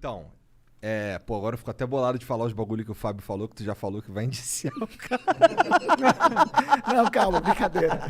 Então, pô, agora eu fico até bolado de falar os bagulho que o Fábio falou, que tu já falou que vai indiciar o cara. Não, calma, brincadeira.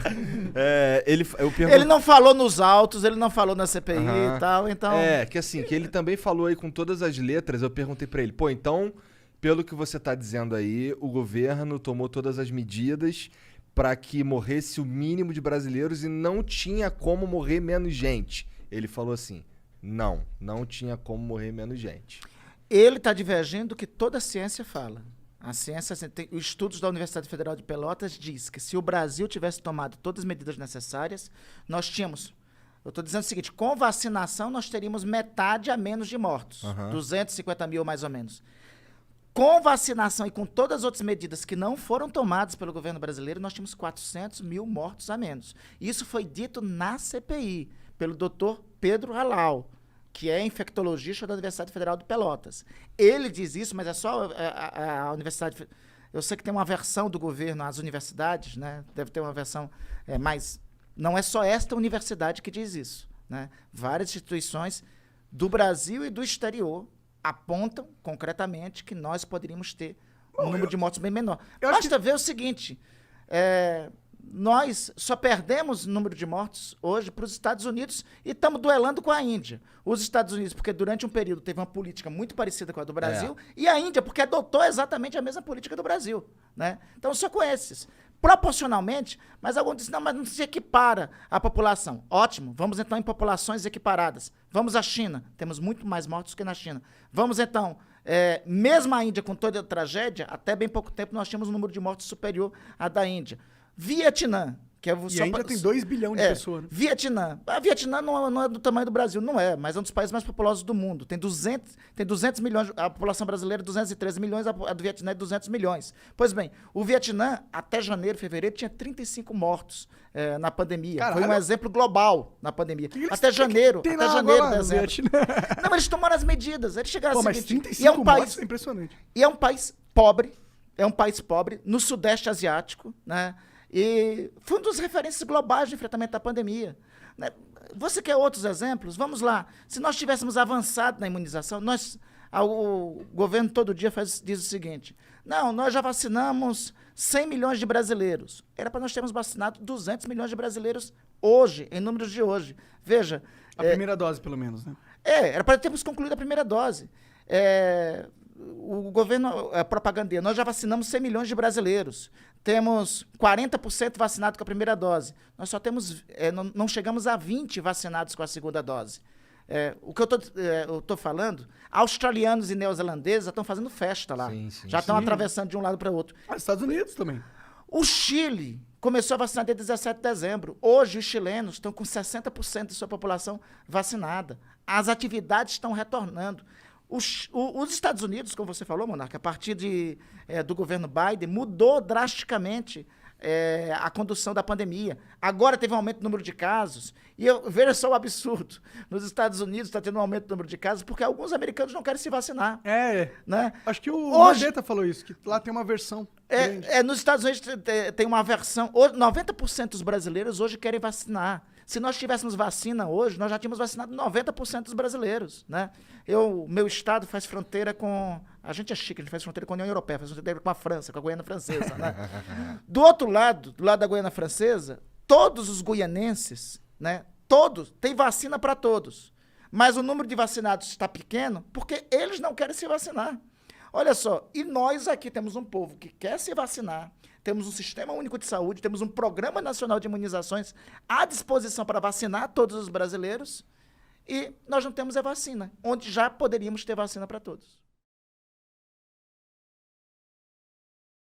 Ele não falou nos autos, ele não falou na CPI e tal, então... que assim, que ele também falou aí com todas as letras, eu perguntei pra ele, pô, então, pelo que você tá dizendo aí, o governo tomou todas as medidas pra que morresse o mínimo de brasileiros e não tinha como morrer menos gente. Ele falou assim, não tinha como morrer menos gente. Ele está divergindo do que toda a ciência fala. A ciência, os estudos da Universidade Federal de Pelotas diz que se o Brasil tivesse tomado todas as medidas necessárias, nós tínhamos... Eu estou dizendo o seguinte, com vacinação nós teríamos metade a menos de mortos. 250 mil mais ou menos. Com vacinação e com todas as outras medidas que não foram tomadas pelo governo brasileiro, nós tínhamos 400 mil mortos a menos. Isso foi dito na CPI, pelo doutor Pedro Halal, que é infectologista da Universidade Federal de Pelotas. Ele diz isso, mas é só a Universidade... Eu sei que tem uma versão do governo às universidades, né? Deve ter uma versão, mas não é só esta universidade que diz isso, né? Várias instituições do Brasil e do exterior apontam concretamente que nós poderíamos ter um número de mortos bem menor. Basta ver o seguinte... Nós só perdemos o número de mortos hoje para os Estados Unidos e estamos duelando com a Índia. Os Estados Unidos, porque durante um período teve uma política muito parecida com a do Brasil, e a Índia, porque adotou exatamente a mesma política do Brasil, né? Então, só com esses. Proporcionalmente, mas alguns dizem, não, mas não se equipara a população. Ótimo, vamos então em populações equiparadas. Vamos à China, temos muito mais mortos que na China. Vamos então... mesmo a Índia, com toda a tragédia, até bem pouco tempo nós tínhamos um número de mortos superior à da Índia. Vietnã, que é... E ainda tem 2 bilhões de pessoas. Né? Vietnã. A Vietnã não é do tamanho do Brasil, não é, mas é um dos países mais populosos do mundo. Tem 200 milhões, a população brasileira é 213 milhões, a do Vietnã é 200 milhões. Pois bem, o Vietnã, até janeiro, fevereiro, tinha 35 mortos na pandemia. Caralho. Foi um exemplo global na pandemia. Até janeiro, dezembro. Não, mas eles tomaram as medidas, eles chegaram a mas 35 mortos é impressionante. E é um país pobre, no Sudeste Asiático, né? E foi um dos referências globais de enfrentamento da pandemia. Né? Você quer outros exemplos? Vamos lá. Se nós tivéssemos avançado na imunização, o governo todo dia diz o seguinte, nós já vacinamos 100 milhões de brasileiros. Era para nós termos vacinado 200 milhões de brasileiros hoje, em números de hoje. Veja... A primeira dose, pelo menos, né? Era para termos concluído a primeira dose. O governo propagandeia, nós já vacinamos 100 milhões de brasileiros, temos 40% vacinado com a primeira dose, nós só temos, não chegamos a 20 vacinados com a segunda dose. O que eu estou falando, australianos e neozelandeses já estão fazendo festa lá, já estão atravessando de um lado para o outro. Estados Unidos também. O Chile começou a vacinar desde 17 de dezembro, hoje os chilenos estão com 60% de sua população vacinada, as atividades estão retornando. Os Estados Unidos, como você falou, Monarca, a partir do governo Biden, mudou drasticamente a condução da pandemia. Agora teve um aumento do número de casos. E veja só o absurdo. Nos Estados Unidos está tendo um aumento do número de casos porque alguns americanos não querem se vacinar. Né? Acho que o Mandetta falou isso, que lá tem uma versão. Nos Estados Unidos tem uma versão... 90% dos brasileiros hoje querem vacinar. Se nós tivéssemos vacina hoje, nós já tínhamos vacinado 90% dos brasileiros, né? Meu estado faz fronteira com... A gente é chique, a gente faz fronteira com a União Europeia, faz fronteira com a França, com a Guiana Francesa, né? Do outro lado, do lado da Guiana Francesa, todos os guianenses, né? Todos, tem vacina para todos. Mas o número de vacinados está pequeno porque eles não querem se vacinar. Olha só, e nós aqui temos um povo que quer se vacinar, temos um sistema único de saúde, temos um programa nacional de imunizações à disposição para vacinar todos os brasileiros e nós não temos a vacina, onde já poderíamos ter vacina para todos.